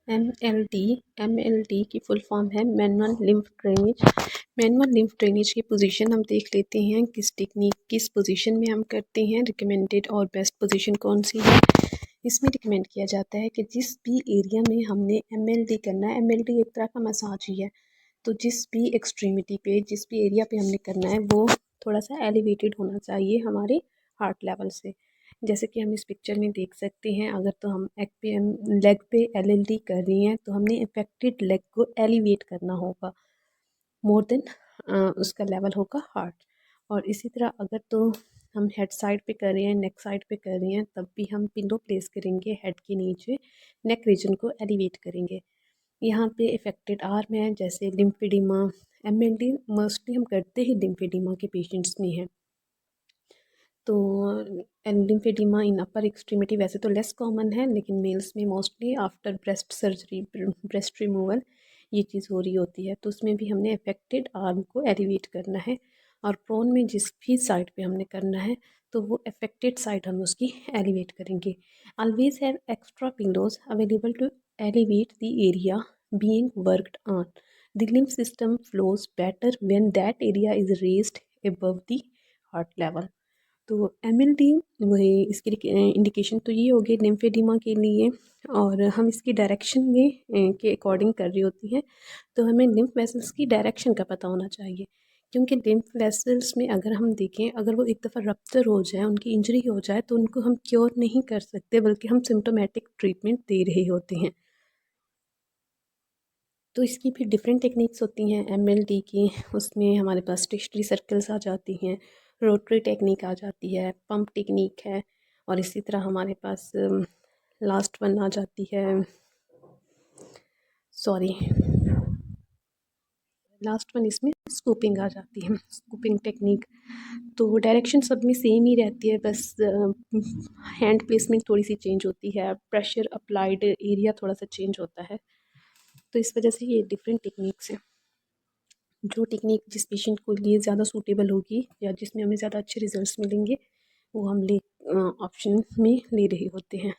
M L D की full form है manual lymph drainage. Manual lymph drainage की position हम देख लेते हैं, किस टेक्निक किस पोजीशन में हम करते हैं, रिकमेंडेड और बेस्ट पोजीशन कौन सी है। इसमें रिकमेंड किया जाता है कि जिस भी एरिया में हमने एमएलडी करना है, एमएलडी एक तरह का मसाज ही है, तो जिस भी एक्सट्रीमिटी पे जिस भी एरिया पे हमने करना है वो थोड़ा सा एलिवेटेड होना चाहिए हमारे हार्ट लेवल से। जैसे कि हम इस पिक्चर में देख सकते हैं, अगर तो हम लेग पे एलएलडी कर रही हैं तो हमने इफेक्टेड लेग को एलिवेट करना होगा मोर देन उसका लेवल होगा हार्ट। और इसी तरह अगर तो हम हेड साइड पे कर रहे हैं, नेक साइड पे कर रहे हैं, तब भी हम पिलो प्लेस करेंगे हेड के नीचे, नेक रीजन को एलिवेट करेंगे। यहाँ पे इफेक्टेड आर्म है, जैसे लिम्फेडिमा। एमएलडी मोस्टली हम करते ही लिम्फेडिमा के पेशेंट्स में है। तो लिम्फेडिमा इन अपर एक्सट्रीमिटी वैसे तो लेस कॉमन है, लेकिन मेल्स में mostly after breast surgery, breast removal ये चीज़ हो रही होती है, तो उसमें भी हमने अफेक्टेड आर्म को एलिवेट करना है। और प्रोन में जिस भी साइड पे हमने करना है तो वो अफेक्टेड साइड हम उसकी एलिवेट करेंगे। Always have extra pillows available to elevate the area being worked on. The lymph system flows better when that area is raised above the heart level. तो एमएलडी वही इसकी इंडिकेशन तो ये होगी lymphoedema के लिए, और हम इसकी डायरेक्शन में के अकॉर्डिंग कर रही होती हैं, तो हमें लिम्फ वेसल्स की डायरेक्शन का पता होना चाहिए। क्योंकि लिम्फ वेसल्स में अगर हम देखें, अगर वो एक दफ़ा रप्चर हो जाए, उनकी इंजरी हो जाए, तो उनको हम क्योर नहीं कर सकते, बल्कि हम सिम्टोमेटिक ट्रीटमेंट दे रहे होते हैं। तो इसकी भी डिफरेंट टेक्निक्स होती हैं एमएलडी की। उसमें हमारे पास स्टेशनरी सर्कल्स आ जाती हैं, रोटरी टेक्निक आ जाती है, पंप टेक्निक है, और इसी तरह हमारे पास लास्ट वन आ जाती है, सॉरी लास्ट वन इसमें स्कूपिंग आ जाती है, स्कूपिंग टेक्निक। तो डायरेक्शन सब में सेम ही रहती है, बस हैंड प्लेसमेंट थोड़ी सी चेंज होती है, प्रेशर अप्लाइड एरिया थोड़ा सा चेंज होता है। तो इस वजह से ये डिफरेंट टेक्निक्स हैं। जो टेक्निक जिस पेशेंट को लिए ज़्यादा सूटेबल होगी या जिसमें हमें ज़्यादा अच्छे रिजल्ट्स मिलेंगे, वो हम ले ऑप्शन में ले रहे होते हैं।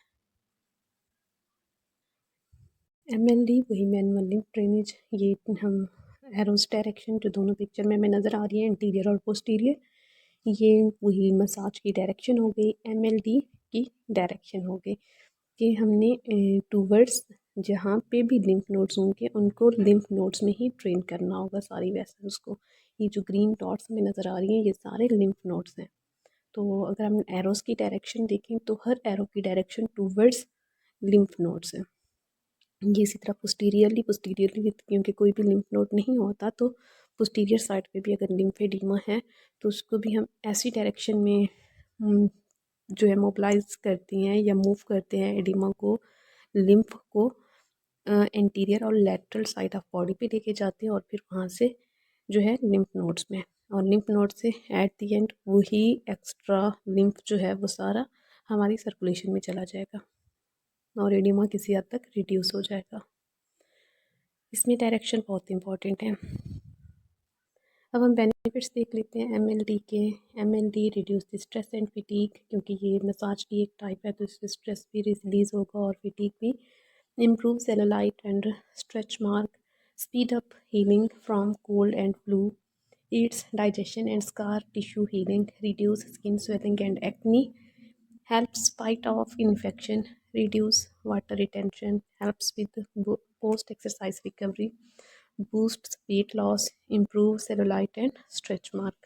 एमएलडी वही मैनुअल लिम्फ ड्रेनेज, ये हम एरोस डायरेक्शन जो दोनों पिक्चर में हमें नज़र आ रही है, इंटीरियर और पोस्टीरियर, ये वही मसाज की डायरेक्शन हो गई, एमएलडी की डायरेक्शन हो गई कि हमने टूवर्ड्स जहाँ पे भी लिम्फ नोड्स होंगे उनको लिम्फ नोड्स में ही ट्रेन करना होगा सारी वेसल्स को। ये जो ग्रीन डॉट्स हमें नज़र आ रही हैं, ये सारे लिम्फ नोड्स हैं। तो अगर हम एरोस की डायरेक्शन देखें तो हर एरो की डायरेक्शन टूवर्ड्स लिम्फ नोड्स है। ये इसी तरह पोस्टीरियरली क्योंकि कोई भी लिम्फ नोड नहीं होता, तो पोस्टीरियर साइड पे भी अगर लिम्फेडिमा है तो उसको भी हम ऐसी डायरेक्शन में जो है मोबिलाइज करती हैं या मूव करते हैं एडिमा को, लिम्फ को इंटीरियर और लेटरल साइड ऑफ बॉडी पे लेके जाते हैं, और फिर वहाँ से जो है लिम्फ नोड्स में, और लिम्फ नोड से एट द एंड वही एक्स्ट्रा लिम्फ जो है वो सारा हमारी सर्कुलेशन में चला जाएगा और एडिमा किसी हद तक रिड्यूस हो जाएगा। इसमें डायरेक्शन बहुत इंपॉर्टेंट है। अब हम बेनिफिट्स देख लेते हैं एमएलडी के। MLD reduce the stress and fatigue, क्योंकि ये मसाज की एक टाइप है तो इससे स्ट्रेस भी रिलीज होगा और फिटीक भी। Improve cellulite and stretch mark, speed up healing from cold and flu, aids digestion and scar tissue healing, reduce skin swelling and acne, helps fight off infection, reduce water retention, helps with post exercise recovery, boosts weight loss, improve cellulite and stretch mark.